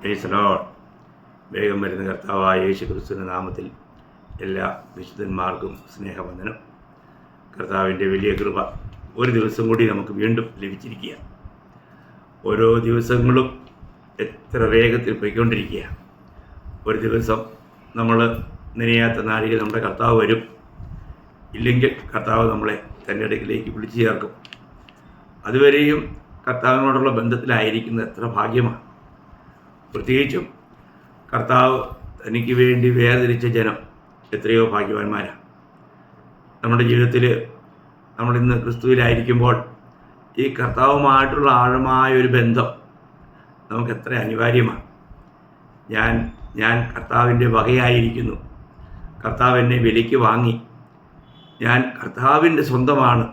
Praise Lord. വേഗം വരുന്ന കർത്താവായ യേശു ക്രിസ്തുവിൻ്റെ നാമത്തിൽ എല്ലാ വിശുദ്ധന്മാർക്കും സ്നേഹവന്ദനം. കർത്താവിൻ്റെ വലിയ കൃപ ഒരു ദിവസം കൂടി നമുക്ക് വീണ്ടും ലഭിച്ചിരിക്കുക. ഓരോ ദിവസങ്ങളും എത്ര വേഗത്തിൽ പോയിക്കൊണ്ടിരിക്കുക. ഒരു ദിവസം നമ്മൾ നനയാത്ത നാഴിക നമ്മുടെ കർത്താവ് വരും. ഇല്ലെങ്കിൽ കർത്താവ് നമ്മളെ തൻ്റെ അടുക്കിലേക്ക് വിളിച്ചു ചേർക്കും. അതുവരെയും കർത്താവിനോടുള്ള ബന്ധത്തിലായിരിക്കുന്നത് എത്ര ഭാഗ്യമാണ്. പ്രത്യേകിച്ചും കർത്താവ് തനിക്ക് വേണ്ടി വേർതിരിച്ച ജനം എത്രയോ ഭാഗ്യവാന്മാരാണ്. നമ്മുടെ ജീവിതത്തിൽ നമ്മളിന്ന് ക്രിസ്തുവിലായിരിക്കുമ്പോൾ ഈ കർത്താവുമായിട്ടുള്ള ആഴമായ ഒരു ബന്ധം നമുക്ക് എത്ര അനിവാര്യമാണ്. ഞാൻ കർത്താവിൻ്റെ വകയായിരിക്കുന്നു. കർത്താവ് എന്നെ വിലയ്ക്ക് വാങ്ങി. ഞാൻ കർത്താവിൻ്റെ സ്വന്തമാണ്.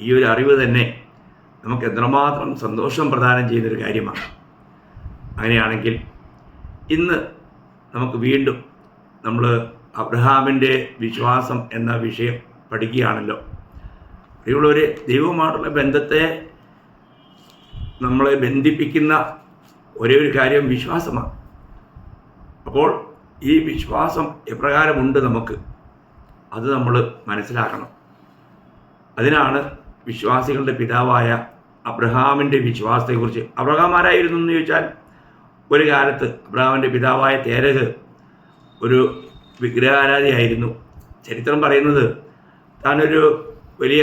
ഈ ഒരു അറിവ് തന്നെ നമുക്ക് എത്രമാത്രം സന്തോഷം പ്രദാനം ചെയ്യുന്നൊരു കാര്യമാണ്. അങ്ങനെയാണെങ്കിൽ ഇന്ന് നമുക്ക് വീണ്ടും നമ്മൾ അബ്രഹാമിൻ്റെ വിശ്വാസം എന്ന വിഷയം പഠിക്കുകയാണല്ലോ. പ്രിയമുള്ളവരെ, ദൈവവുമായിട്ടുള്ള ബന്ധത്തെ നമ്മളെ ബന്ധിപ്പിക്കുന്ന ഒരേ ഒരു കാര്യം വിശ്വാസമാണ്. അപ്പോൾ ഈ വിശ്വാസം എപ്രകാരമുണ്ട് നമുക്ക്, അത് നമ്മൾ മനസ്സിലാക്കണം. അതിനാണ് വിശ്വാസികളുടെ പിതാവായ അബ്രഹാമിൻ്റെ വിശ്വാസത്തെക്കുറിച്ച്. അബ്രഹാം ആരായിരുന്നു എന്ന് ചോദിച്ചാൽ, ഒരു കാലത്ത് അബ്രഹാമിൻ്റെ പിതാവായ തേരഹ് ഒരു വിഗ്രഹാരാധിയായിരുന്നു. ചരിത്രം പറയുന്നത് താനൊരു വലിയ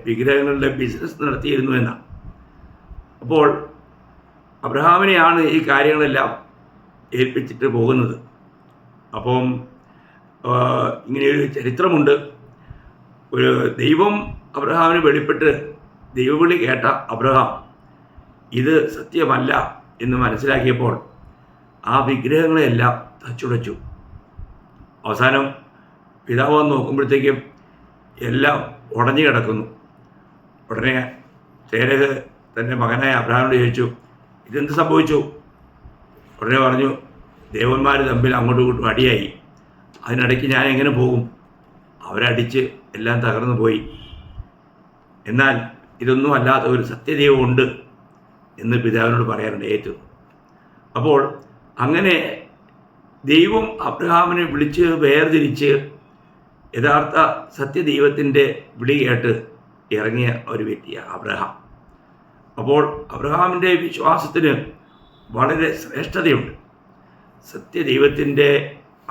വിഗ്രഹങ്ങളുടെ ബിസിനസ് നടത്തിയിരുന്നു എന്നാണ്. അപ്പോൾ അബ്രഹാമിനെയാണ് ഈ കാര്യങ്ങളെല്ലാം ഏൽപ്പിച്ചിട്ട് പോകുന്നത്. അപ്പം ഇങ്ങനെയൊരു ചരിത്രമുണ്ട്. ഒരു ദൈവം അബ്രഹാമിന് വെളിപ്പെട്ട് ദൈവവിളി കേട്ട അബ്രഹാം ഇത് സത്യമല്ല എന്ന് മനസ്സിലാക്കിയപ്പോൾ ആ വിഗ്രഹങ്ങളെല്ലാം തച്ചുടച്ചു. അവസാനം പിതാവ് വന്ന് നോക്കുമ്പോഴത്തേക്കും എല്ലാം ഉടഞ്ഞു കിടക്കുന്നു. ഉടനെ തേരഹ് തൻ്റെ മകനായ അബ്രഹാമിനോട് ചോദിച്ചു, ഇതെന്ത് സംഭവിച്ചു? ഉടനെ പറഞ്ഞു, ദേവന്മാർ തമ്മിൽ അങ്ങോട്ടും ഇങ്ങോട്ടും അടിയായി. അതിനിടയ്ക്ക് ഞാൻ എങ്ങനെ പോകും? അവരടിച്ച് എല്ലാം തകർന്നു പോയി. എന്നാൽ ഇതൊന്നും അല്ലാത്ത ഒരു സത്യദൈവമുണ്ട് എന്ന് പിതാവിനോട് പറയാറുണ്ട് ഏറ്റു. അപ്പോൾ അങ്ങനെ ദൈവം അബ്രഹാമിനെ വിളിച്ച് വേർതിരിച്ച് യഥാർത്ഥ സത്യദൈവത്തിൻ്റെ വിളി കേട്ട് ഇറങ്ങിയ ഒരു വ്യക്തിയാണ് അബ്രഹാം. അപ്പോൾ അബ്രഹാമിൻ്റെ വിശ്വാസത്തിന് വളരെ ശ്രേഷ്ഠതയുണ്ട്. സത്യദൈവത്തിൻ്റെ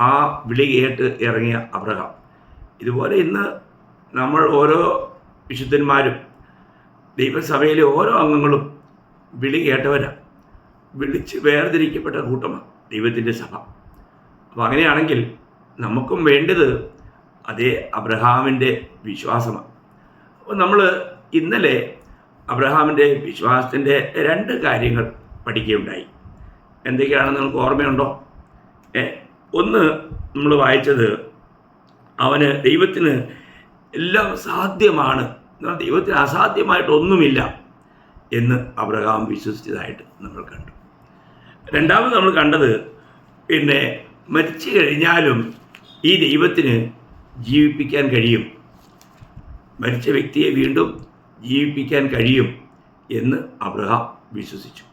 ആ വിളി കേട്ട് ഇറങ്ങിയ അബ്രഹാം. ഇതുപോലെ ഇന്ന് നമ്മൾ ഓരോ വിശുദ്ധന്മാരും ദൈവസഭയിലെ ഓരോ അംഗങ്ങളും വിളി കേട്ടവരാണ്. വിളിച്ച് വേർതിരിക്കപ്പെട്ട കൂട്ടമാണ് ദൈവത്തിൻ്റെ സഭ. അപ്പോൾ അങ്ങനെയാണെങ്കിൽ നമുക്കും വേണ്ടത് അതേ അബ്രഹാമിൻ്റെ വിശ്വാസമാണ്. അപ്പോൾ നമ്മൾ ഇന്നലെ അബ്രഹാമിൻ്റെ വിശ്വാസത്തിൻ്റെ 2 കാര്യങ്ങൾ പഠിക്കുകയുണ്ടായി. എന്തൊക്കെയാണെന്ന് നിങ്ങൾക്ക് ഓർമ്മയുണ്ടോ? ഒന്ന്, നമ്മൾ വായിച്ചത് അവന് ദൈവത്തിന് എല്ലാം സാധ്യമാണ്, ദൈവത്തിന് അസാധ്യമായിട്ടൊന്നുമില്ല എന്ന് അബ്രഹാം വിശ്വസിച്ചതായിട്ട് നമ്മൾ കണ്ടു. രണ്ടാമത് നമ്മൾ കണ്ടത് മരിച്ചു കഴിഞ്ഞാലും ഈ ദൈവത്തിന് ജീവിപ്പിക്കാൻ കഴിയും, മരിച്ച വ്യക്തിയെ വീണ്ടും ജീവിപ്പിക്കാൻ കഴിയും എന്ന് അബ്രഹാം വിശ്വസിച്ചു.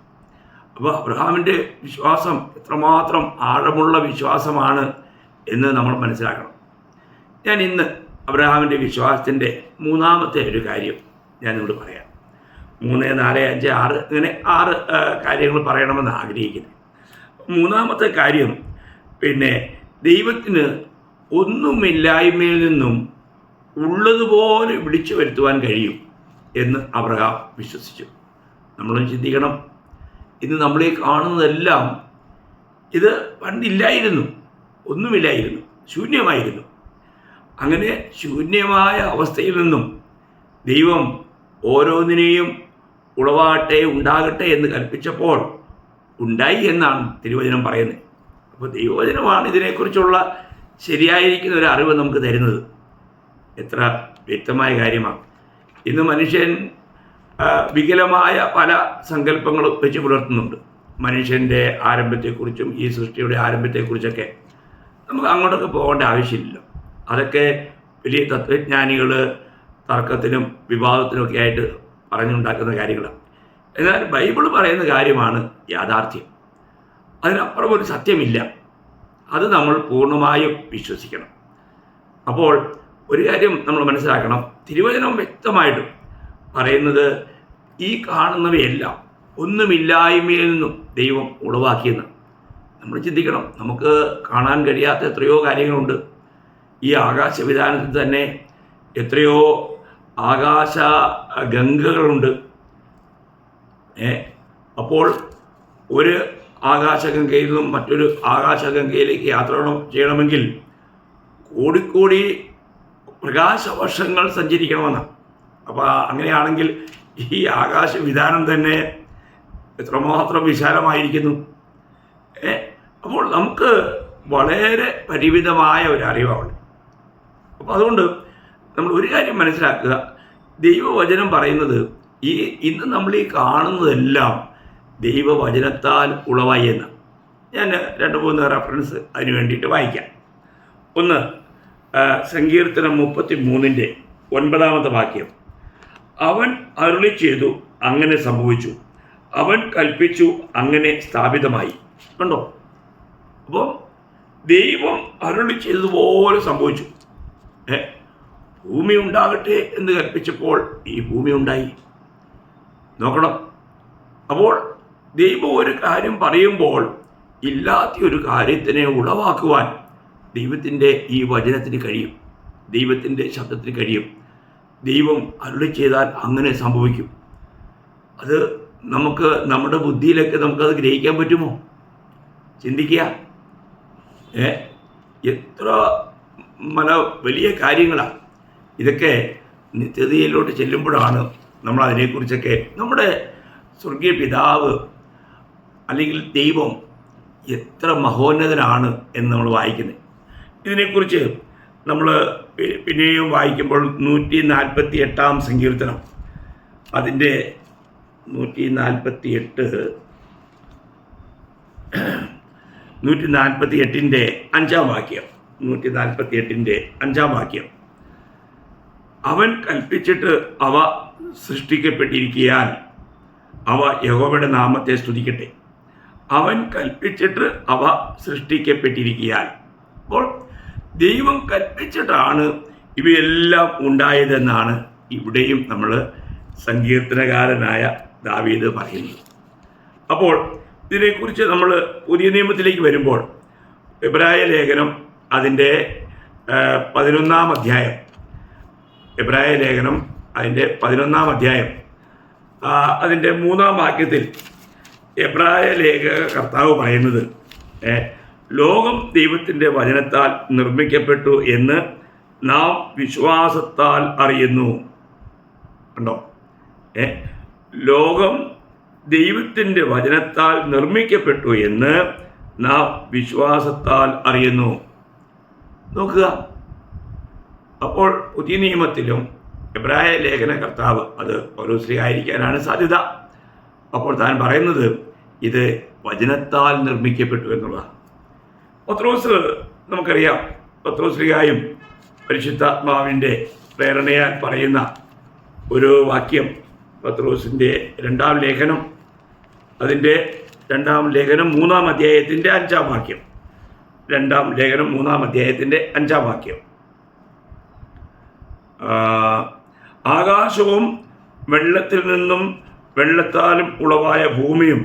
അപ്പോൾ അബ്രഹാമിൻ്റെ വിശ്വാസം എത്രമാത്രം ആഴമുള്ള വിശ്വാസമാണ് എന്ന് നമ്മൾ മനസ്സിലാക്കണം. ഞാൻ ഇന്ന് അബ്രഹാമിൻ്റെ വിശ്വാസത്തിൻ്റെ 3ാമത്തെ ഒരു കാര്യം ഞാനിവിടെ പറയാം. 3, 4, 5, 6 ഇങ്ങനെ 6 കാര്യങ്ങൾ പറയണമെന്ന് ആഗ്രഹിക്കുന്നു. 3ാമത്തെ കാര്യം, ദൈവത്തിന് ഒന്നുമില്ലായ്മയിൽ നിന്നും ഉള്ളതുപോലെ വിളിച്ചു വരുത്തുവാൻ കഴിയും എന്ന് അബ്രഹാം വിശ്വസിച്ചു. നമ്മളും ചിന്തിക്കണം, ഇന്ന് നമ്മളീ കാണുന്നതെല്ലാം ഇത് പണ്ടില്ലായിരുന്നു, ഒന്നുമില്ലായിരുന്നു, ശൂന്യമായിരുന്നു. അങ്ങനെ ശൂന്യമായ അവസ്ഥയിൽ നിന്നും ദൈവം ഓരോന്നിനെയും ഉളവാകട്ടെ, ഉണ്ടാകട്ടെ എന്ന് കൽപ്പിച്ചപ്പോൾ ഉണ്ടായി എന്നാണ് തിരുവചനം പറയുന്നത്. അപ്പോൾ ദൈവവചനമാണ് ഇതിനെക്കുറിച്ചുള്ള ശരിയായിരിക്കുന്ന ഒരു അറിവ് നമുക്ക് തരുന്നത്. എത്ര വ്യക്തമായ കാര്യമാണ്. ഇന്ന് മനുഷ്യൻ വികലമായ പല സങ്കല്പങ്ങളും വെച്ച് പുലർത്തുന്നുണ്ട്. മനുഷ്യൻ്റെ ആരംഭത്തെക്കുറിച്ചും ഈ സൃഷ്ടിയുടെ ആരംഭത്തെക്കുറിച്ചൊക്കെ നമുക്ക് അങ്ങോട്ടൊക്കെ പോകേണ്ട ആവശ്യമില്ല. അതൊക്കെ വലിയ തത്വജ്ഞാനികൾ തർക്കത്തിനും വിവാദത്തിനുമൊക്കെ ആയിട്ട് പറഞ്ഞുണ്ടാക്കുന്ന കാര്യങ്ങളാണ്. എന്നാൽ ബൈബിൾ പറയുന്ന കാര്യമാണ് യാഥാർത്ഥ്യം. അതിനപ്പുറം ഒരു സത്യമില്ല. അത് നമ്മൾ പൂർണ്ണമായും വിശ്വസിക്കണം. അപ്പോൾ ഒരു കാര്യം നമ്മൾ മനസ്സിലാക്കണം, തിരുവചനം വ്യക്തമായിട്ടും പറയുന്നത് ഈ കാണുന്നവയെല്ലാം ഒന്നുമില്ലായ്മയിൽ നിന്നും ദൈവം ഉളവാക്കിയെന്ന് നമ്മൾ ചിന്തിക്കണം. നമുക്ക് കാണാൻ കഴിയാത്ത എത്രയോ കാര്യങ്ങളുണ്ട്. ഈ ആകാശവിധാനത്തിൽ തന്നെ എത്രയോ ആകാശ ഗംഗകളുണ്ട്. അപ്പോൾ ഒരു ആകാശഗംഗയിൽ നിന്നും മറ്റൊരു ആകാശഗംഗയിലേക്ക് യാത്ര ചെയ്യണമെങ്കിൽ കോടിക്കോടി പ്രകാശവർഷങ്ങൾ സഞ്ചരിക്കണമെന്നാണ്. അപ്പോൾ അങ്ങനെയാണെങ്കിൽ ഈ ആകാശവിധാനം തന്നെ എത്രമാത്രം വിശാലമായിരിക്കുന്നു. അപ്പോൾ നമുക്ക് വളരെ പരിമിതമായ ഒരു അറിവാണ്. അപ്പോൾ അതുകൊണ്ട് നമ്മൾ ഒരു കാര്യം മനസ്സിലാക്കുക, ദൈവവചനം പറയുന്നത് ഇന്ന് നമ്മൾ ഈ കാണുന്നതെല്ലാം ദൈവവചനത്താൽ ഉളവായി എന്ന്. ഞാൻ 2-3 റെഫറൻസ് അതിന് വേണ്ടിയിട്ട് വായിക്കാം. ഒന്ന്, സങ്കീർത്തനം 33-9 വാക്യം. അവൻ അരുളി ചെയ്തു, അങ്ങനെ സംഭവിച്ചു. അവൻ കൽപ്പിച്ചു, അങ്ങനെ സ്ഥാപിതമായി. കണ്ടോ? അപ്പോൾ ദൈവം അരുളി ചെയ്തതുപോലെ സംഭവിച്ചു. ഭൂമി ഉണ്ടാകട്ടെ എന്ന് കൽപ്പിച്ചപ്പോൾ ഈ ഭൂമി ഉണ്ടായി. നോക്കണം. അപ്പോൾ ദൈവം ഒരു കാര്യം പറയുമ്പോൾ ഇല്ലാത്ത ഒരു കാര്യത്തിനെ ഉളവാക്കുവാൻ ദൈവത്തിൻ്റെ ഈ വചനത്തിന് കഴിയും, ദൈവത്തിൻ്റെ ശബ്ദത്തിന് കഴിയും. ദൈവം അരുളി ചെയ്താൽ അങ്ങനെ സംഭവിക്കും. അത് നമുക്ക് നമ്മുടെ ബുദ്ധിയിലൊക്കെ നമുക്കത് ഗ്രഹിക്കാൻ പറ്റുമോ? ചിന്തിക്കുക. എത്ര വലിയ കാര്യങ്ങളാണ് ഇതൊക്കെ. നിത്യതയിലോട്ട് ചെല്ലുമ്പോഴാണ് നമ്മൾ അതിനെക്കുറിച്ചൊക്കെ, നമ്മുടെ സ്വർഗീയ പിതാവ് അല്ലെങ്കിൽ ദൈവം എത്ര മഹോന്നതനാണ് എന്ന് നമ്മൾ വായിക്കുന്നത്. ഇതിനെക്കുറിച്ച് നമ്മൾ പിന്നെയും വായിക്കുമ്പോൾ 148 സങ്കീർത്തനം, അതിൻ്റെ 148-ൻ്റെ 5 വാക്യം. 148-ൻ്റെ 5 വാക്യം. അവൻ കൽപ്പിച്ചിട്ട് അവ സൃഷ്ടിക്കപ്പെട്ടിരിക്കാൻ അവ യഹോവയുടെ നാമത്തെ സ്തുതിക്കട്ടെ. അവൻ കൽപ്പിച്ചിട്ട് അവ സൃഷ്ടിക്കപ്പെട്ടിരിക്കാൻ. അപ്പോൾ ദൈവം കൽപ്പിച്ചിട്ടാണ് ഇവയെല്ലാം ഉണ്ടായതെന്നാണ് ഇവിടെയും നമ്മൾ സങ്കീർത്തനകാരനായ ദാവീദ് പറയുന്നത്. അപ്പോൾ ഇതിനെക്കുറിച്ച് നമ്മൾ പുതിയ നിയമത്തിലേക്ക് വരുമ്പോൾ എബ്രായ ലേഖനം അതിൻ്റെ 11 അധ്യായം, എബ്രായ ലേഖനം അതിൻ്റെ 11 അധ്യായം അതിൻ്റെ 3 വാക്യത്തിൽ എബ്രായ ലേഖക കർത്താവ് പറയുന്നത്, ലോകം ദൈവത്തിൻ്റെ വചനത്താൽ നിർമ്മിക്കപ്പെട്ടു എന്ന് നാം വിശ്വാസത്താൽ അറിയുന്നു. കണ്ടോ? ലോകം ദൈവത്തിൻ്റെ വചനത്താൽ നിർമ്മിക്കപ്പെട്ടു എന്ന് നാം വിശ്വാസത്താൽ അറിയുന്നു. നോക്കുക. അപ്പോൾ പുതിയ നിയമത്തിലും എബ്രായ ലേഖന കർത്താവ്, അത് പൗലോസ്ലീഹായിരിക്കാനാണ് സാധ്യത, അപ്പോൾ താൻ പറയുന്നത് ഇത് വചനത്താൽ നിർമ്മിക്കപ്പെട്ടു എന്നുള്ളതാണ്. പത്രോസ്, നമുക്കറിയാം, പത്രോസ്ലീഹായും പരിശുദ്ധാത്മാവിൻ്റെ പ്രേരണയാൽ പറയുന്ന ഒരു വാക്യം, പത്രോസിൻ്റെ 2 ലേഖനം അതിൻ്റെ 2 ലേഖനം 3 അധ്യായത്തിൻ്റെ 5 വാക്യം. 2 ലേഖനം 3 അധ്യായത്തിൻ്റെ 5 വാക്യം. ആകാശവും വെള്ളത്തിൽ നിന്നും വെള്ളത്താലും ഉളവായ ഭൂമിയും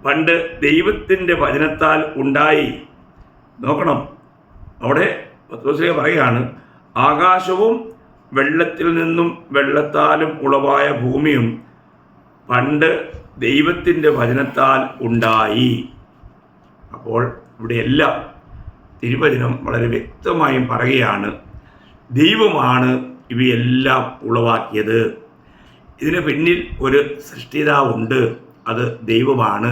പണ്ട് ദൈവത്തിൻ്റെ വചനത്താൽ ഉണ്ടായി. നോക്കണം, അവിടെ പത്രോസ് പറയുകയാണ്, ആകാശവും വെള്ളത്തിൽ നിന്നും വെള്ളത്താലും ഉളവായ ഭൂമിയും പണ്ട് ദൈവത്തിൻ്റെ വചനത്താൽ ഉണ്ടായി. അപ്പോൾ ഇവിടെയെല്ലാം തിരുവചനം വളരെ വ്യക്തമായും പറയുകയാണ്, ദൈവമാണ് ഇവയെല്ലാം ഉളവാക്കിയത്. ഇതിന് പിന്നിൽ ഒരു സൃഷ്ടിതാവുണ്ട്, അത് ദൈവമാണ്.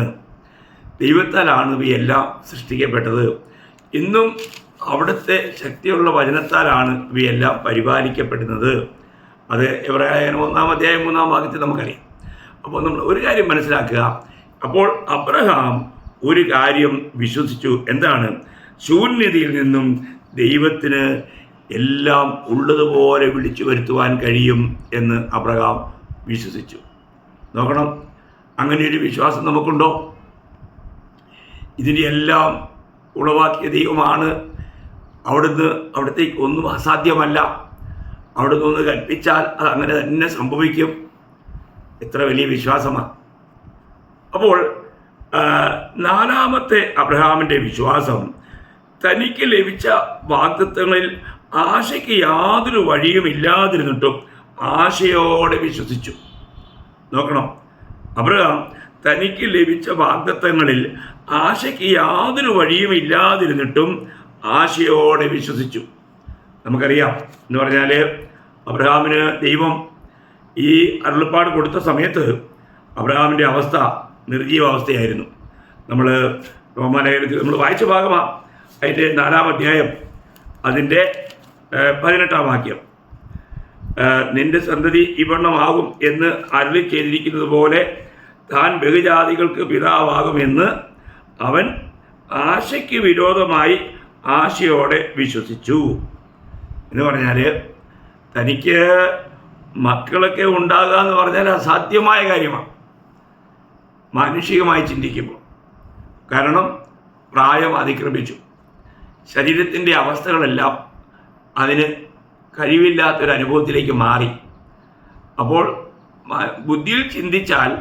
ദൈവത്താലാണ് ഇവയെല്ലാം സൃഷ്ടിക്കപ്പെട്ടത്. ഇന്നും അവിടുത്തെ ശക്തിയുള്ള വചനത്താലാണ് ഇവയെല്ലാം പരിപാലിക്കപ്പെടുന്നത്. അത് എബ്രായലേഖനം 1 അധ്യായം 3 വാക്യത്തിൽ നമുക്കറിയാം. അപ്പോൾ നമ്മൾ ഒരു കാര്യം മനസ്സിലാക്കുക. അപ്പോൾ അബ്രഹാം ഒരു കാര്യം വിശ്വസിച്ചു. എന്താണ്? ശൂന്യതയിൽ നിന്നും ദൈവത്തിന് എല്ലാം ഉള്ളതുപോലെ വിളിച്ചു വരുത്തുവാൻ കഴിയും എന്ന് അബ്രഹാം വിശ്വസിച്ചു. നോക്കണം, അങ്ങനെ ഒരു വിശ്വാസം നമുക്കുണ്ടോ? ഇതിൻ്റെ എല്ലാം ഉളവാക്കിയ ദൈവമാണ്. അവിടത്തേക്ക് ഒന്നും അസാധ്യമല്ല. അവിടുന്ന് ഒന്ന് കൽപ്പിച്ചാൽ അത് അങ്ങനെ തന്നെ സംഭവിക്കും. എത്ര വലിയ വിശ്വാസമാണ്! അപ്പോൾ നാലാമത്തെ അബ്രഹാമിൻ്റെ വിശ്വാസം, തനിക്ക് ലഭിച്ച വാഗ്ദത്തങ്ങളിൽ ആശയ്ക്ക് യാതൊരു വഴിയും ഇല്ലാതിരുന്നിട്ടും ആശയോടെ വിശ്വസിച്ചു. നോക്കണം, അബ്രഹാം തനിക്ക് ലഭിച്ച വാഗ്ദത്തങ്ങളിൽ ആശയ്ക്ക് യാതൊരു വഴിയും ഇല്ലാതിരുന്നിട്ടും ആശയോടെ വിശ്വസിച്ചു. നമുക്കറിയാം എന്ന് പറഞ്ഞാൽ, അബ്രഹാമിന് ദൈവം ഈ അരുളപ്പാട് കൊടുത്ത സമയത്ത് അബ്രഹാമിൻ്റെ അവസ്ഥ നിർജീവാവസ്ഥയായിരുന്നു. നമ്മൾ റോമാലേഖനത്തിൽ നമ്മൾ വായിച്ച ഭാഗമാണ്. അതിൻ്റെ 4-ാം അധ്യായം അതിൻ്റെ 18-ാം വാക്യം, നിന്റെ സന്തതി ഇവണ്ണമാകും എന്ന് അരുളി ചെയ്തിരിക്കുന്നത് പോലെ താൻ ബഹുജാതികൾക്ക് പിതാവാകുമെന്ന് അവൻ ആശയ്ക്ക് വിരോധമായി ആശയോടെ വിശ്വസിച്ചു. എന്ന് പറഞ്ഞാൽ, തനിക്ക് മക്കളൊക്കെ ഉണ്ടാകുക എന്ന് പറഞ്ഞാൽ അസാധ്യമായ കാര്യമാണ് മാനുഷികമായി ചിന്തിക്കുമ്പോൾ. കാരണം പ്രായം അതിക്രമിച്ചു, ശരീരത്തിൻ്റെ അവസ്ഥകളെല്ലാം അതിന് കഴിവില്ലാത്തൊരനുഭവത്തിലേക്ക് മാറി. അപ്പോൾ ബുദ്ധിയിൽ ചിന്തിച്ചാൽ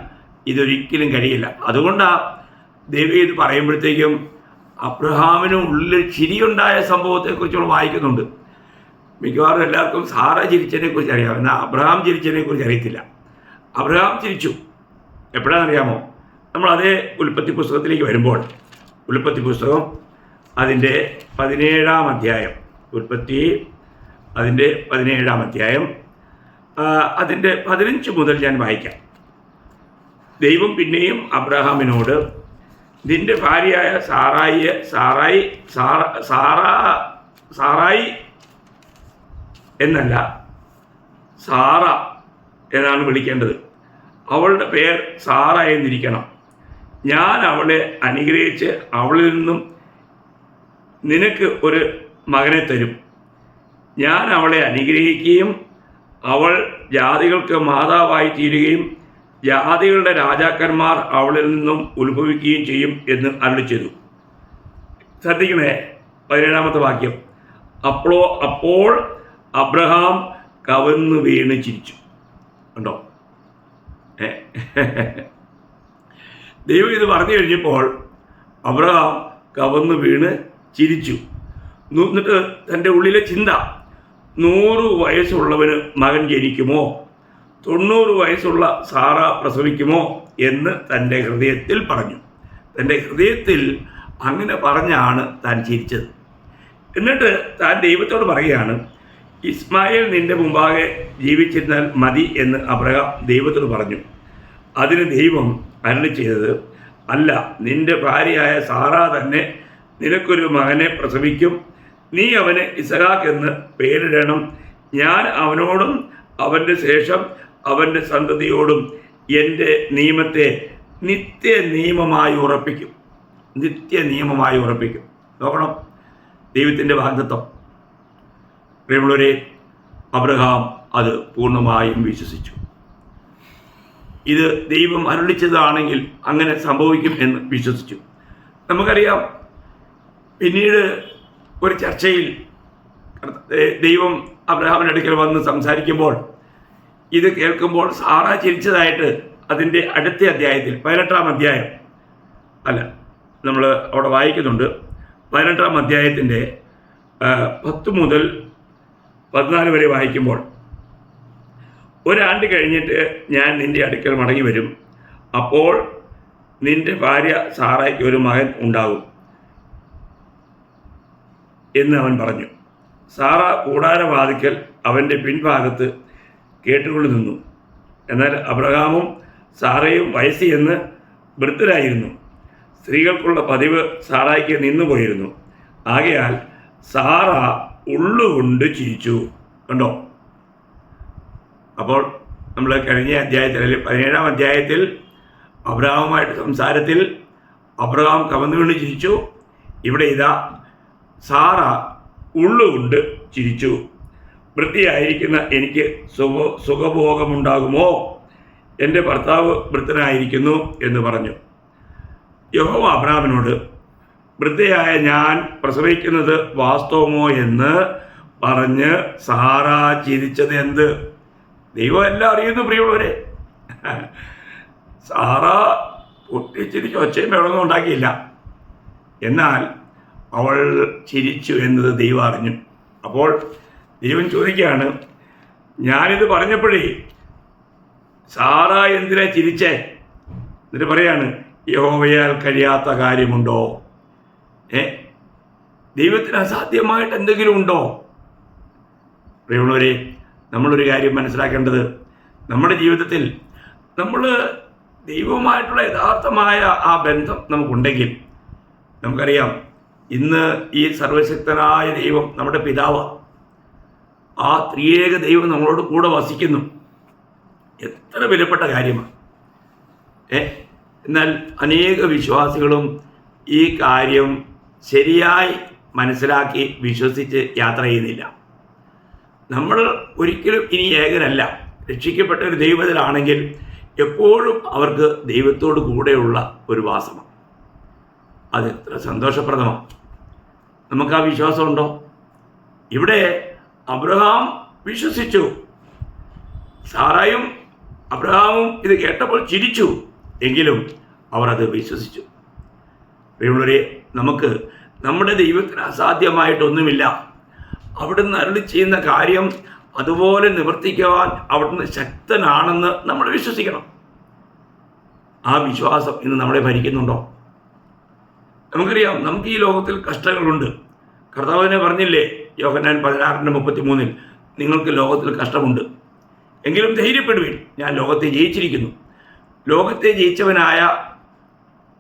ഇതൊരിക്കലും കഴിയില്ല. അതുകൊണ്ടാണ് ദൈവം ഇത് പറയുമ്പോഴത്തേക്കും അബ്രഹാമിന് ഉള്ളിൽ ചിരിയുണ്ടായ സംഭവത്തെക്കുറിച്ച് നമ്മൾ വായിക്കുന്നുണ്ട്. മിക്കവാറും എല്ലാവർക്കും സാറ ചിരിച്ചതിനെക്കുറിച്ച് അറിയാം, എന്നാൽ അബ്രഹാം ചിരിച്ചതിനെക്കുറിച്ച് അറിയത്തില്ല. അബ്രഹാം ചിരിച്ചു എപ്പോഴാണെന്നറിയാമോ? നമ്മൾ അതേ ഉൽപ്പത്തി പുസ്തകത്തിലേക്ക് വരുമ്പോൾ, ഉൽപ്പത്തി പുസ്തകം അതിൻ്റെ 17-ാം അധ്യായം, ഉൽപ്പത്തി അതിൻ്റെ 17-ാം അധ്യായം അതിൻ്റെ 15 മുതൽ ഞാൻ വായിക്കാം. ദൈവം പിന്നെയും അബ്രഹാമിനോട്, നിന്റെ ഭാര്യയായ സാറായി എന്നല്ല, സാറ എന്നാണ് വിളിക്കേണ്ടത്. അവളുടെ പേർ സാറ എന്നിരിക്കണം. ഞാൻ അവളെ അനുഗ്രഹിച്ച് അവളിൽ നിന്നും നിനക്ക് ഒരു മകനെ തരും. ഞാൻ അവളെ അനുഗ്രഹിക്കുകയും അവൾ ജാതികൾക്ക് മാതാവായി തീരുകയും ജാതികളുടെ രാജാക്കന്മാർ അവളിൽ നിന്നും ഉത്ഭവിക്കുകയും ചെയ്യും എന്ന് അരുളി ചെയ്തു. ശ്രദ്ധിക്കണേ, 17-ാമത്തെ വാക്യം. അപ്പോൾ അബ്രഹാം കവന്നു വീണ് ചിരിച്ചു. കണ്ടോ? ദൈവം ഇത് പറഞ്ഞു കഴിഞ്ഞപ്പോൾ അബ്രഹാം കവന്നു വീണ് ചിരിച്ചു. എന്നിട്ട് തൻ്റെ ഉള്ളിലെ ചിന്ത, 100 വയസ്സുള്ളവന് മകൻ ജനിക്കുമോ, 90 വയസ്സുള്ള സാറ പ്രസവിക്കുമോ എന്ന് തൻ്റെ ഹൃദയത്തിൽ പറഞ്ഞു. തൻ്റെ ഹൃദയത്തിൽ അങ്ങനെ പറഞ്ഞാണ് താൻ ചിരിച്ചത്. എന്നിട്ട് താൻ ദൈവത്തോട് പറയുകയാണ്, ഇസ്മായേൽ നിന്റെ മുമ്പാകെ ജീവിച്ചിരുന്നാൽ മതി എന്ന് അബ്രഹാം ദൈവത്തോട് പറഞ്ഞു. അതിന് ദൈവം അരുളി ചെയ്തത്, അല്ല, നിന്റെ ഭാര്യയായ സാറ തന്നെ നിനക്കൊരു മകനെ പ്രസവിക്കും. നീ അവന് ഇസഹാക്ക് എന്ന് പേരിടണം. ഞാൻ അവനോടും അവൻ്റെ ശേഷം അവൻ്റെ സന്തതിയോടും എൻ്റെ നിയമത്തെ നിത്യനിയമമായി ഉറപ്പിക്കും. നിത്യനിയമമായി ഉറപ്പിക്കും. നോക്കണം, ദൈവത്തിൻ്റെ വാഗ്ദത്തം. പ്രിയമുള്ളവരെ, അബ്രഹാം അത് പൂർണ്ണമായും വിശ്വസിച്ചു. ഇത് ദൈവം അരുളിച്ചതാണെങ്കിൽ അങ്ങനെ സംഭവിക്കും എന്ന് വിശ്വസിച്ചു. നമുക്കറിയാം, പിന്നീട് ഒരു ചർച്ചയിൽ ദൈവം അബ്രഹാമിൻ്റെ അടുക്കൽ വന്ന് സംസാരിക്കുമ്പോൾ ഇത് കേൾക്കുമ്പോൾ സാറ ചിരിച്ചതായിട്ട് അതിൻ്റെ അടുത്ത അധ്യായത്തിൽ 18-ാം അധ്യായം അല്ല, നമ്മൾ അവിടെ വായിക്കുന്നുണ്ട്. 18-ാം അധ്യായത്തിൻ്റെ 10 മുതൽ 14 വരെ വായിക്കുമ്പോൾ, ഒരാണ്ട് കഴിഞ്ഞിട്ട് ഞാൻ നിൻ്റെ അടുക്കൽ മടങ്ങി വരും. അപ്പോൾ നിൻ്റെ ഭാര്യ സാറായ്ക്ക് ഒരു മകൻ ഉണ്ടാകും എന്ന് അവൻ പറഞ്ഞു. സാറ കൂടാരവാതിക്കൽ അവൻ്റെ പിൻഭാഗത്ത് കേട്ടുകൊണ്ട് നിന്നു. എന്നാൽ അബ്രഹാമും സാറയും വയസ്സിൽ എന്ന് വൃദ്ധരായിരുന്നു. സ്ത്രീകൾക്കുള്ള പതിവ് സാറായ്ക്ക് നിന്നുപോയിരുന്നു. ആകയാൽ സാറ ഉള്ളുകൊണ്ട് ചിരിച്ചു. കണ്ടോ? അപ്പോൾ നമ്മൾ കഴിഞ്ഞ അധ്യായത്തിൽ, അല്ലെങ്കിൽ 17-ാം അധ്യായത്തിൽ അബ്രഹാമുമായിട്ട് സംസാരത്തിൽ അബ്രഹാം കവന്നു വീണ് ചിരിച്ചു. ഇവിടെ ഇതാ സാറ ഉള്ളുകൊണ്ട് ചിരിച്ചു. വൃത്തിയായിരിക്കുന്ന എനിക്ക് സുഖഭോഗമുണ്ടാകുമോ? എൻ്റെ ഭർത്താവ് വൃദ്ധനായിരിക്കുന്നു എന്ന് പറഞ്ഞു. യഹോവ അബ്രഹാമിനോട്, വൃദ്ധയായ ഞാൻ പ്രസവിക്കുന്നത് വാസ്തവമോ എന്ന് പറഞ്ഞ് സാറ ചിരിച്ചത് എന്ത്? ദൈവം എല്ലാം അറിയുന്നു പ്രിയമുള്ളവരെ. സാറ പൊട്ടിച്ചിരിച്ച് ഒച്ചയും ബഹളമൊന്നും ഉണ്ടാക്കിയില്ല. എന്നാൽ അവൾ ചിരിച്ചു എന്നത് ദൈവം അറിഞ്ഞു. അപ്പോൾ ദൈവം ചോദിക്കുകയാണ്, ഞാനിത് പറഞ്ഞപ്പോഴേ സാറ എന്തിനാ ചിരിച്ചേ? എന്നിട്ട് പറയാണ്, യഹോവയാൽ കഴിയാത്ത കാര്യമുണ്ടോ? ദൈവത്തിന് അസാധ്യമായിട്ട് എന്തെങ്കിലും ഉണ്ടോ? പ്രിയമുള്ളവരെ, നമ്മളൊരു കാര്യം മനസ്സിലാക്കേണ്ടത്, നമ്മുടെ ജീവിതത്തിൽ നമ്മൾ ദൈവവുമായിട്ടുള്ള യഥാർത്ഥമായ ആ ബന്ധം നമുക്കുണ്ടെങ്കിൽ, നമുക്കറിയാം ഇന്ന് ഈ സർവശക്തനായ ദൈവം നമ്മുടെ പിതാവാണ്. ആ ത്രിയേക ദൈവം നമ്മളോട് കൂടെ വസിക്കുന്നു. എത്ര വിലപ്പെട്ട കാര്യമാണ്. എന്നാൽ അനേക വിശ്വാസികളും ഈ കാര്യം ശരിയായി മനസ്സിലാക്കി വിശ്വസിച്ച് യാത്ര ചെയ്യുന്നില്ല. നമ്മൾ ഒരിക്കലും ഇനി ഏകരല്ല. രക്ഷിക്കപ്പെട്ട ഒരു ദൈവത്തിലാണെങ്കിൽ എപ്പോഴും അവർക്ക് ദൈവത്തോട് കൂടെയുള്ള ഒരു വാസമാണ്. അതെത്ര സന്തോഷപ്രദമാണ്. നമുക്ക് ആ വിശ്വാസമുണ്ടോ? ഇവിടെ അബ്രഹാം വിശ്വസിച്ചു. സാറായും അബ്രഹാമും ഇത് കേട്ടപ്പോൾ ചിരിച്ചു. എങ്കിലും അവർ അത് വിശ്വസിച്ചു. പ്രിയമുള്ളവരെ, നമുക്ക് നമ്മുടെ ദൈവത്തിന് അസാധ്യമായിട്ടൊന്നുമില്ല. അവിടുന്ന് അരുളി ചെയ്യുന്ന കാര്യം അതുപോലെ നിവർത്തിക്കുവാൻ അവിടുന്ന് ശക്തനാണെന്ന് നമ്മൾ വിശ്വസിക്കണം. ആ വിശ്വാസം ഇന്ന് നമ്മളെ ഭരിക്കുന്നുണ്ടോ? നമുക്കറിയാം, നമുക്ക് ഈ ലോകത്തിൽ കഷ്ടങ്ങളുണ്ട്. കർത്താവിനെ പറഞ്ഞില്ലേ യോഹന്നാൻ 16:33, നിങ്ങൾക്ക് ലോകത്തിൽ കഷ്ടമുണ്ട്, എങ്കിലും ധൈര്യപ്പെടുവിൻ, ഞാൻ ലോകത്തെ ജയിച്ചിരിക്കുന്നു. ലോകത്തെ ജയിച്ചവനായ,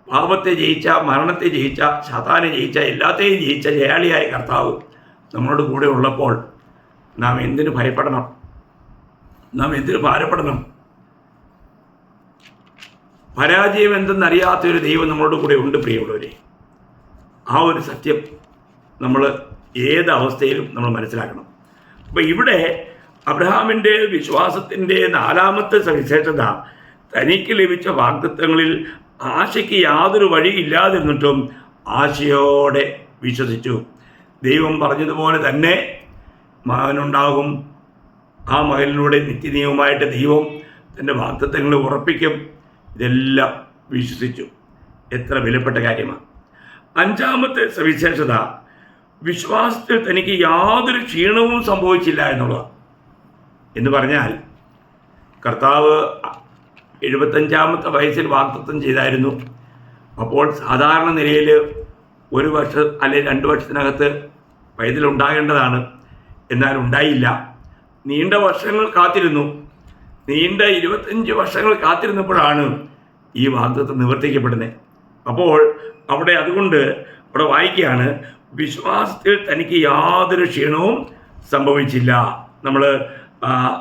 പാപത്തെ ജയിച്ച, മരണത്തെ ജയിച്ച, സാത്താനെ ജയിച്ച, എല്ലാത്തെയും ജയിച്ച ജയാളിയായ കർത്താവ് നമ്മളോട് കൂടെ ഉള്ളപ്പോൾ നാം എന്തിനു ഭയപ്പെടണം? നാം എന്തിനു ഭാരപ്പെടണം? പരാജയം എന്തെന്നറിയാത്തൊരു ദൈവം നമ്മളോട് കൂടെ ഉണ്ട് പ്രിയമുള്ളവരെ. ആ ഒരു സത്യം നമ്മൾ ഏത് അവസ്ഥയിലും നമ്മൾ മനസ്സിലാക്കണം. അപ്പോൾ ഇവിടെ അബ്രഹാമിൻ്റെ വിശ്വാസത്തിൻ്റെ 4-ാമത്തെ സവിശേഷത, തനിക്ക് ലഭിച്ച വാഗ്ദത്തങ്ങളിൽ ആശയ്ക്ക് യാതൊരു വഴിയില്ലാതിരുന്നിട്ടും ആശയോടെ വിശ്വസിച്ചു. ദൈവം പറഞ്ഞതുപോലെ തന്നെ മകനുണ്ടാകും. ആ മകനിലൂടെ നിത്യനിയമമായിട്ട് ദൈവം തൻ്റെ വാഗ്ദത്തങ്ങൾ ഉറപ്പിക്കും. ഇതെല്ലാം വിശ്വസിച്ചു. എത്ര വിലപ്പെട്ട കാര്യമാണ്. 5-ാമത്തെ സവിശേഷത, വിശ്വാസത്തിൽ തനിക്ക് യാതൊരു ക്ഷീണവും സംഭവിച്ചില്ല എന്നുള്ളതാണ്. എന്ന് പറഞ്ഞാൽ കർത്താവ് 75-ാമത്തെ വയസ്സിൽ വാഗ്ദത്തം ചെയ്തായിരുന്നു. അപ്പോൾ സാധാരണ നിലയിൽ 1 വർഷം അല്ലെങ്കിൽ 2 വർഷത്തിനകത്ത് പൈതലുണ്ടാകേണ്ടതാണ്. എന്നാൽ ഉണ്ടായില്ല. നീണ്ട വർഷങ്ങൾ കാത്തിരുന്നു. നീണ്ട 25 വർഷങ്ങൾ കാത്തിരുന്നപ്പോഴാണ് ഈ വാഗ്ദത്തം നിവർത്തിക്കപ്പെടുന്നത്. അപ്പോൾ അതുകൊണ്ട് അവിടെ വായിക്കുകയാണ്, വിശ്വാസത്തിൽ തനിക്ക് യാതൊരു ക്ഷീണവും സംഭവിച്ചില്ല. നമ്മൾ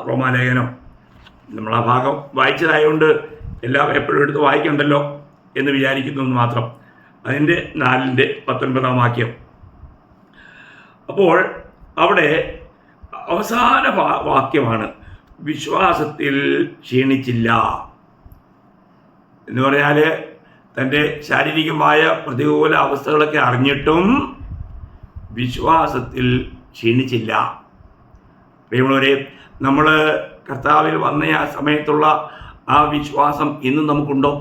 റോമാലേഖനം നമ്മൾ ആ ഭാഗം വായിച്ചതായതുകൊണ്ട് എല്ലാം എപ്പോഴും എടുത്ത് വായിക്കണ്ടല്ലോ എന്ന് വിചാരിക്കുന്നു എന്ന് മാത്രം. അതിൻ്റെ 4-19 വാക്യം. അപ്പോൾ അവിടെ അവസാന വാക്യമാണ്, വിശ്വാസത്തിൽ ക്ഷീണിച്ചില്ല എന്ന് പറഞ്ഞാൽ തൻ്റെ ശാരീരികമായ പ്രതികൂല അവസ്ഥകളൊക്കെ അറിഞ്ഞിട്ടും വിശ്വാസത്തിൽ ക്ഷീണിച്ചില്ല. പ്രിയമുള്ളവരെ, നമ്മൾ കർത്താവിൽ വന്ന ആ സമയത്തുള്ള ആ വിശ്വാസം ഇന്നും നമുക്കുണ്ടോ?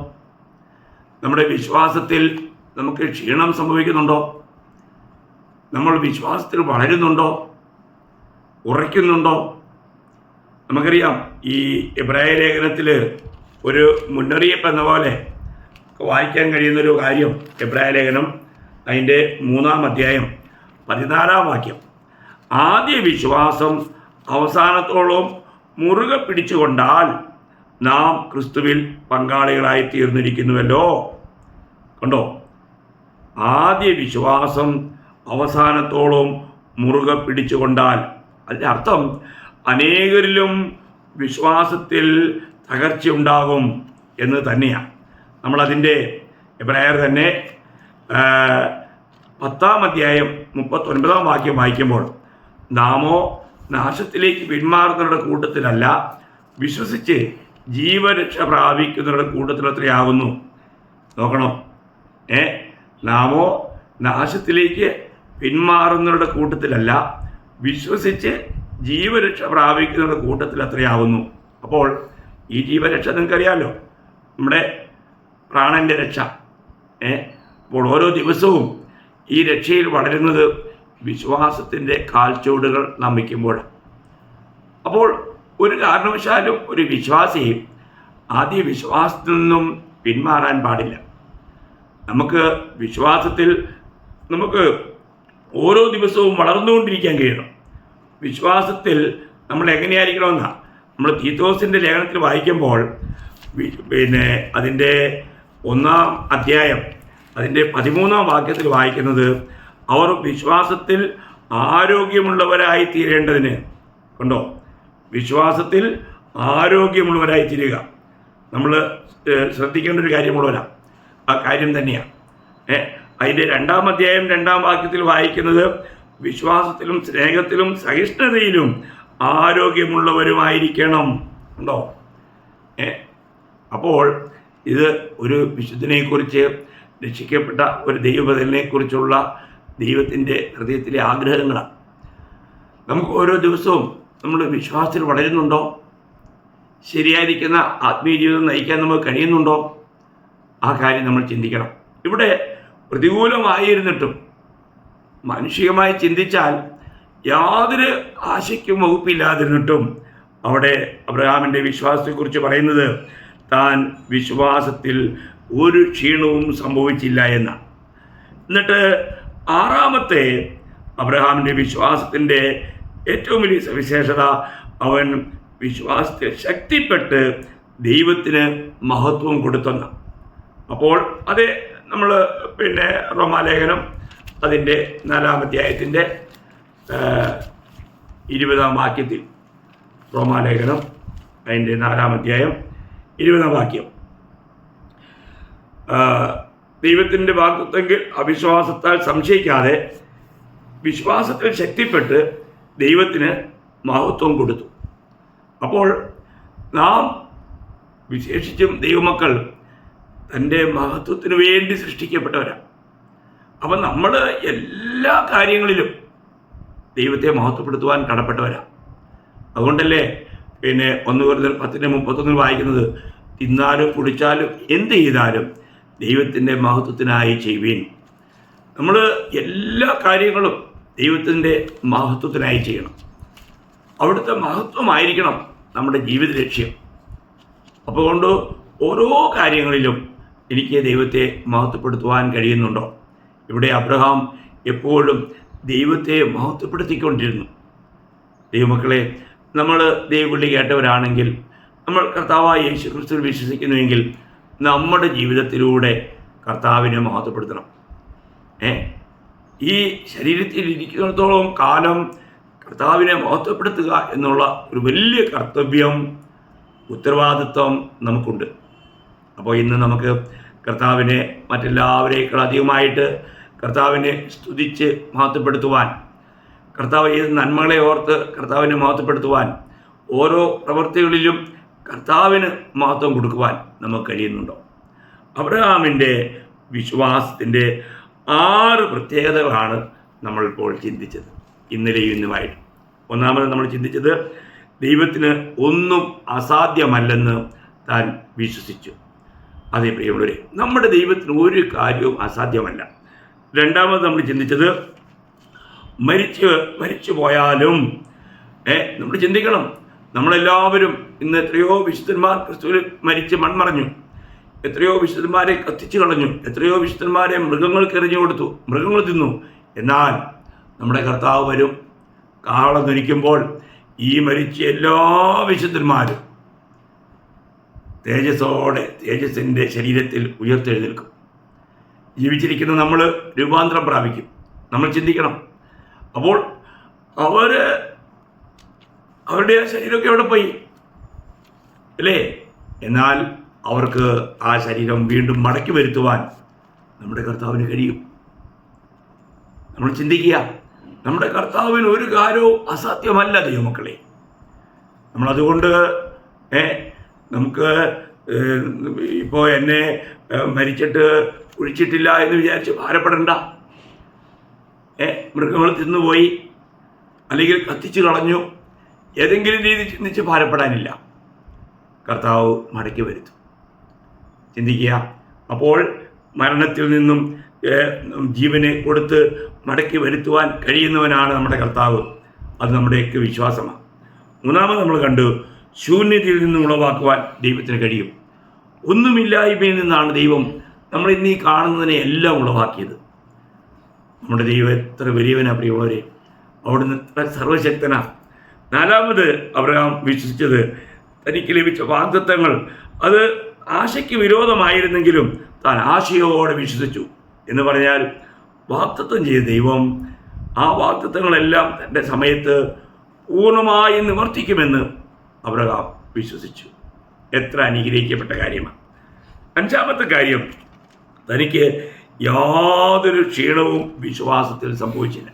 നമ്മുടെ വിശ്വാസത്തിൽ നമുക്ക് ക്ഷീണം സംഭവിക്കുന്നുണ്ടോ? നമ്മൾ വിശ്വാസത്തിൽ വളരുന്നുണ്ടോ? ഉറയ്ക്കുന്നുണ്ടോ? നമുക്കറിയാം, ഈ എബ്രായ ലേഖനത്തിൽ ഒരു മുന്നറിയിപ്പ് എന്ന പോലെ വായിക്കാൻ കഴിയുന്നൊരു കാര്യം, എബ്രായ ലേഖനം അതിൻ്റെ 3-ാം അധ്യായം 14-ാം വാക്യം, ആദ്യ വിശ്വാസം അവസാനത്തോളം മുറുകെ പിടിച്ചുകൊണ്ടാൽ നാം ക്രിസ്തുവിൽ പങ്കാളികളായി തീർന്നിരിക്കുന്നുവല്ലോ. കണ്ടോ? ആദ്യ വിശ്വാസം അവസാനത്തോളം മുറുകെ പിടിച്ചുകൊണ്ടാൽ, അതിൻ്റെ അർത്ഥം അനേകരിലും വിശ്വാസത്തിൽ തകർച്ചയുണ്ടാകും എന്ന് തന്നെയാണ്. നമ്മളതിൻ്റെ എബ്രായർ തന്നെ 10-ാം അധ്യായം 39-ാം വാക്യം വായിക്കുമ്പോൾ, നാമോ നാശത്തിലേക്ക് പിന്മാറുന്നവരുടെ കൂട്ടത്തിലല്ല, വിശ്വസിച്ച് ജീവരക്ഷ പ്രാപിക്കുന്നവരുടെ കൂട്ടത്തിലത്രയാകുന്നു. നോക്കണം, നാമോ നാശത്തിലേക്ക് പിന്മാറുന്നവരുടെ കൂട്ടത്തിലല്ല, വിശ്വസിച്ച് ജീവരക്ഷ പ്രാപിക്കുന്നവരുടെ കൂട്ടത്തിൽ അത്രയാവുന്നു. അപ്പോൾ ഈ ജീവരക്ഷ നിങ്ങൾക്കറിയാമല്ലോ, നമ്മുടെ പ്രാണൻ്റെ രക്ഷ. അപ്പോൾ ഓരോ ദിവസവും ഈ രക്ഷയിൽ വളരുന്നത് വിശ്വാസത്തിൻ്റെ കാൽച്ചുവടുകൾ നാം വയ്ക്കുമ്പോഴാണ്. അപ്പോൾ ഒരു കാരണവശാലും ഒരു വിശ്വാസി ആദ്യ വിശ്വാസത്തിൽ നിന്നും പിന്മാറാൻ പാടില്ല. നമുക്ക് വിശ്വാസത്തിൽ ഓരോ ദിവസവും വളർന്നുകൊണ്ടിരിക്കാൻ കഴിയണം. വിശ്വാസത്തിൽ നമ്മൾ എങ്ങനെയായിരിക്കണമെന്നാണ് നമ്മൾ തീത്തോസിൻ്റെ ലേഖനത്തിൽ വായിക്കുമ്പോൾ അതിൻ്റെ 1-ാം അധ്യായം അതിൻ്റെ 13-ാം വാക്യത്തിൽ വായിക്കുന്നത്, അവർ വിശ്വാസത്തിൽ ആരോഗ്യമുള്ളവരായി തീരേണ്ടതിന്. കണ്ടോ, വിശ്വാസത്തിൽ ആരോഗ്യമുള്ളവരായി തീരുക നമ്മൾ ശ്രദ്ധിക്കേണ്ട ഒരു കാര്യമുള്ളവരാണ്. ആ കാര്യം തന്നെയാണ്. അതിൻ്റെ 2-ാം അധ്യായം 2-ാം വാക്യത്തിൽ വായിക്കുന്നത്, വിശ്വാസത്തിലും സ്നേഹത്തിലും സഹിഷ്ണുതയിലും ആരോഗ്യമുള്ളവരുമായിരിക്കണം. ഉണ്ടോ? അപ്പോൾ ഇത് ഒരു വിശുദ്ധനെക്കുറിച്ച്, രക്ഷിക്കപ്പെട്ട ഒരു ദൈവബദലിനെക്കുറിച്ചുള്ള ദൈവത്തിൻ്റെ ഹൃദയത്തിലെ ആഗ്രഹങ്ങളാണ്. നമുക്ക് ഓരോ ദിവസവും നമ്മൾ വിശ്വാസത്തിൽ വളരുന്നുണ്ടോ? ശരിയായിരിക്കുന്ന ആത്മീയ ജീവിതം നയിക്കാൻ നമുക്ക് കഴിയുന്നുണ്ടോ? ആ കാര്യം നമ്മൾ ചിന്തിക്കണം. ഇവിടെ പ്രതികൂലമായിരുന്നിട്ടും മാനുഷികമായി ചിന്തിച്ചാൽ യാതൊരു ആശയ്ക്കും വകുപ്പില്ലാതിരുന്നിട്ടും അവിടെ അബ്രഹാമിൻ്റെ വിശ്വാസത്തെക്കുറിച്ച് പറയുന്നത്, താൻ വിശ്വാസത്തിൽ ഒരു ക്ഷീണവും സംഭവിച്ചില്ല എന്നാണ്. എന്നിട്ട് 6-ാമത്തെ അബ്രഹാമിൻ്റെ വിശ്വാസത്തിൻ്റെ ഏറ്റവും വലിയ സവിശേഷത, അവൻ വിശ്വാസത്തിൽ ശക്തിപ്പെട്ട് ദൈവത്തിന് മഹത്വം കൊടുത്തെന്ന്. അപ്പോൾ അത് നമ്മൾ റോമാലേഖനം അതിൻ്റെ 4-ാം അധ്യായത്തിൻ്റെ 20-ാം വാക്യത്തിൽ, റോമാലേഖനം അതിൻ്റെ 4-ാം അധ്യായം 20-ാം വാക്യം, ദൈവത്തിൻ്റെ വാഗ്ദത്തമെങ്കിൽ അവിശ്വാസത്താൽ സംശയിക്കാതെ വിശ്വാസത്തിൽ ശക്തിപ്പെട്ട് ദൈവത്തിന് മഹത്വം കൊടുത്തു. അപ്പോൾ നാം വിശേഷിച്ചും ദൈവമക്കൾ തൻ്റെ മഹത്വത്തിന് വേണ്ടി സൃഷ്ടിക്കപ്പെട്ടവരാണ്. അപ്പം നമ്മൾ എല്ലാ കാര്യങ്ങളിലും ദൈവത്തെ മഹത്വപ്പെടുത്തുവാൻ കടപ്പെട്ടവരാണ്. അതുകൊണ്ടല്ലേ 1 Corinthians 10:31 വായിക്കുന്നത്, തിന്നാലും കുടിച്ചാലും എന്ത് ചെയ്താലും ദൈവത്തിൻ്റെ മഹത്വത്തിനായി ചെയ്യുവീൻ. നമ്മൾ എല്ലാ കാര്യങ്ങളും ദൈവത്തിൻ്റെ മഹത്വത്തിനായി ചെയ്യണം. അവിടുത്തെ മഹത്വമായിരിക്കണം നമ്മുടെ ജീവിത ലക്ഷ്യം. അപ്പോൾ കൊണ്ട് ഓരോ കാര്യങ്ങളിലും എനിക്ക് ദൈവത്തെ മഹത്വപ്പെടുത്തുവാൻ കഴിയുന്നുണ്ടോ? ഇവിടെ അബ്രഹാം എപ്പോഴും ദൈവത്തെ മഹത്വപ്പെടുത്തിക്കൊണ്ടിരുന്നു. ദൈവമക്കളെ, നമ്മൾ ദൈവവിളി കേട്ടവരാണെങ്കിൽ, നമ്മൾ കർത്താവായ യേശു ക്രിസ്തുവിൽ വിശ്വസിക്കുന്നുവെങ്കിൽ നമ്മുടെ ജീവിതത്തിലൂടെ കർത്താവിനെ മഹത്വപ്പെടുത്തണം. ഈ ശരീരത്തിൽ ഇരിക്കുന്നിടത്തോളം കാലം കർത്താവിനെ മഹത്വപ്പെടുത്തുക എന്നുള്ള ഒരു വലിയ കർത്തവ്യം, ഉത്തരവാദിത്വം നമുക്കുണ്ട്. അപ്പോൾ ഇന്ന് നമുക്ക് കർത്താവിനെ മറ്റെല്ലാവരേക്കാൾ അധികമായിട്ട് കർത്താവിനെ സ്തുതിച്ച് മഹത്വപ്പെടുത്തുവാൻ, കർത്താവ് ചെയ്ത നന്മകളെ ഓർത്ത് കർത്താവിനെ മഹത്വപ്പെടുത്തുവാൻ, ഓരോ പ്രവൃത്തികളിലും കർത്താവിന് മഹത്വം കൊടുക്കുവാൻ നമുക്ക് കഴിയുന്നുണ്ടോ? അബ്രഹാമിൻ്റെ വിശ്വാസത്തിൻ്റെ 6 പ്രത്യേകതകളാണ് നമ്മളിപ്പോൾ ചിന്തിച്ചത്, ഇന്നലെയും ഇന്നുമായിട്ട്. ഒന്നാമത് നമ്മൾ ചിന്തിച്ചത്, ദൈവത്തിന് ഒന്നും അസാധ്യമല്ലെന്ന് താൻ വിശ്വസിച്ചു. അതേ പ്രിയമുള്ളവരെ, നമ്മുടെ ദൈവത്തിന് ഒരു കാര്യവും അസാധ്യമല്ല. രണ്ടാമത് നമ്മൾ ചിന്തിച്ചത്, മരിച്ചു പോയാലും നമ്മൾ ചിന്തിക്കണം, നമ്മളെല്ലാവരും ഇന്ന് എത്രയോ വിശുദ്ധന്മാർ ക്രിസ്തുവിൽ മരിച്ച് മൺമറഞ്ഞു, എത്രയോ വിശുദ്ധന്മാരെ കത്തിച്ചു കളഞ്ഞു, എത്രയോ വിശുദ്ധന്മാരെ മൃഗങ്ങൾക്ക് എറിഞ്ഞു കൊടുത്തു, മൃഗങ്ങൾ തിന്നു. എന്നാൽ നമ്മുടെ കർത്താവ് വരും, കാഹളം ധനിക്കുമ്പോൾ ഈ മരിച്ച എല്ലാ വിശുദ്ധന്മാരും തേജസ്സിൻ്റെ ശരീരത്തിൽ ഉയർത്തെഴുന്നേൽക്കും. ജീവിച്ചിരിക്കുന്ന നമ്മൾ രൂപാന്തരം പ്രാപിക്കും. നമ്മൾ ചിന്തിക്കണം, അപ്പോൾ അവരുടെ ശരീരമൊക്കെ എവിടെ പോയി അല്ലേ? എന്നാൽ അവർക്ക് ആ ശരീരം വീണ്ടും മടക്കി വരുത്തുവാൻ നമ്മുടെ കർത്താവിന് കഴിയും. നമ്മൾ ചിന്തിക്കുക, നമ്മുടെ കർത്താവിന് ഒരു കാര്യവും അസാധ്യമല്ല ദൈവമക്കളെ. നമ്മളതുകൊണ്ട് നമുക്ക് ഇപ്പോൾ എന്നെ മരിച്ചിട്ട് കുഴിച്ചിട്ടില്ല എന്ന് വിചാരിച്ച് ഭാരപ്പെടണ്ട. മൃഗങ്ങൾ തിന്നുപോയി, അല്ലെങ്കിൽ കത്തിച്ചു കളഞ്ഞു, ഏതെങ്കിലും രീതി ചിന്തിച്ച് ഭാരപ്പെടാനില്ല. കർത്താവ് മടക്കി വരുത്തും. ചിന്തിക്കുക. അപ്പോൾ മരണത്തിൽ നിന്നും ജീവനെ കൊടുത്ത് മടക്കി വരുത്തുവാൻ കഴിയുന്നവനാണ് നമ്മുടെ കർത്താവ്. അത് നമ്മുടെയൊക്കെ വിശ്വാസമാണ്. മൂന്നാമത് നമ്മൾ കണ്ടു, ശൂന്യതയിൽ നിന്നും ഉളവാക്കുവാൻ ദൈവത്തിന് കഴിയും. ഒന്നുമില്ലായ്മയിൽ നിന്നാണ് ദൈവം നമ്മൾ ഇന്ന് ഈ കാണുന്നതിനെ എല്ലാം ഉളവാക്കിയത്. നമ്മുടെ ദൈവം എത്ര വലിയവനാണ് പ്രിയമുള്ളവരെ! അവിടുന്ന് എത്ര സർവശക്തനാണ്. നാലാമത് അബ്രഹാം വിശ്വസിച്ചത് തനിക്ക് ലഭിച്ച വാഗ്ദത്തങ്ങൾ അത് ആശയ്ക്ക് വിരോധമായിരുന്നെങ്കിലും താൻ ആശയോടെ വിശ്വസിച്ചു. എന്ന് പറഞ്ഞാൽ വാഗ്ദത്തം ചെയ്ത ദൈവം ആ വാഗ്ദത്തങ്ങളെല്ലാം തൻ്റെ സമയത്ത് പൂർണ്ണമായി നിവർത്തിക്കുമെന്ന് അബ്രഹാം വിശ്വസിച്ചു. എത്ര അനുഗ്രഹിക്കപ്പെട്ട കാര്യമാണ്. അഞ്ചാമത്തെ കാര്യം, തനിക്ക് യാതൊരു ക്ഷീണവും വിശ്വാസത്തിൽ സംഭവിച്ചില്ല.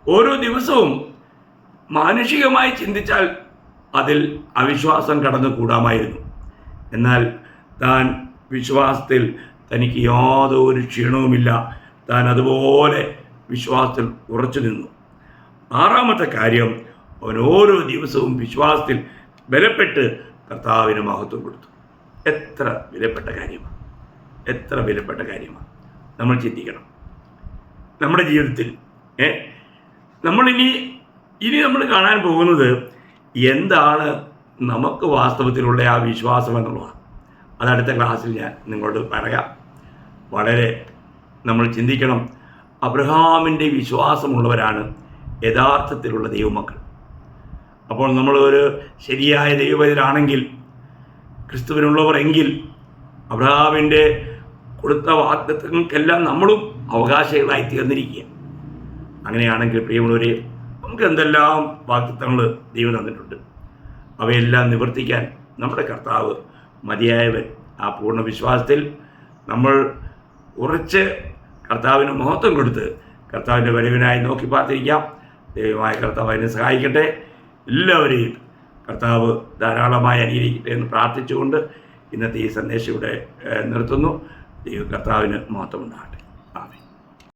ഓരോ ദിവസവും മാനുഷികമായി ചിന്തിച്ചാൽ അതിൽ അവിശ്വാസം കടന്നു കൂടാമായിരുന്നു. എന്നാൽ താൻ വിശ്വാസത്തിൽ തനിക്ക് യാതൊരു ക്ഷീണവുമില്ല. താൻ അതുപോലെ വിശ്വാസത്തിൽ ഉറച്ചു നിന്നു. ആറാമത്തെ കാര്യം, അവൻ ഓരോ ദിവസവും വിശ്വാസത്തിൽ ബലപ്പെട്ട് കർത്താവിന് മഹത്വം കൊടുത്തു. എത്ര വിലപ്പെട്ട കാര്യമാണ്! എത്ര വിലപ്പെട്ട കാര്യമാണ്! നമ്മൾ ചിന്തിക്കണം. നമ്മുടെ ജീവിതത്തിൽ നമ്മളിനി നമ്മൾ കാണാൻ പോകുന്നത് എന്താണ് നമുക്ക് വാസ്തവത്തിലുള്ള ആ വിശ്വാസം എന്നുള്ളതാണ്. അതടുത്ത ക്ലാസ്സിൽ ഞാൻ നിങ്ങളോട് പറയാം. വളരെ നമ്മൾ ചിന്തിക്കണം. അബ്രഹാമിൻ്റെ വിശ്വാസമുള്ളവരാണ് യഥാർത്ഥത്തിലുള്ള ദൈവമക്കൾ. അപ്പോൾ നമ്മൾ ഒരു ശരിയായ ദൈവത്തിലാണെങ്കിൽ, ക്രിസ്തുവിനുള്ളവർ എങ്കിൽ, അബ്രഹാമിൻ്റെ കൊടുത്ത വാഗ്ദത്തങ്ങൾക്കെല്ലാം നമ്മളും അവകാശികളായി തീർന്നിരിക്കുക. അങ്ങനെയാണെങ്കിൽ പ്രിയമുള്ളവരെ, നമുക്ക് എന്തെല്ലാം വാഗ്ദത്തങ്ങൾ ദൈവം തന്നിട്ടുണ്ട്, അവയെല്ലാം നിവർത്തിക്കാൻ നമ്മുടെ കർത്താവ് മതിയായവൻ. ആ പൂർണ്ണ വിശ്വാസത്തിൽ നമ്മൾ ഉറച്ച് കർത്താവിന് മഹത്വം കൊടുത്ത് കർത്താവിൻ്റെ വരവിനായി നോക്കി പാർത്തിരിക്കാം. ദൈവമായ കർത്താവ് അതിനെ സഹായിക്കട്ടെ. എല്ലാവരെയും കർത്താവ് ധാരാളമായി അനുഗ്രഹിക്കട്ടെ എന്ന് പ്രാർത്ഥിച്ചുകൊണ്ട് ഇന്നത്തെ ഈ സന്ദേശം ഇവിടെ നിർത്തുന്നു. ദൈവ കർത്താവിന് മഹത്വം ഉണ്ടാകട്ടെ.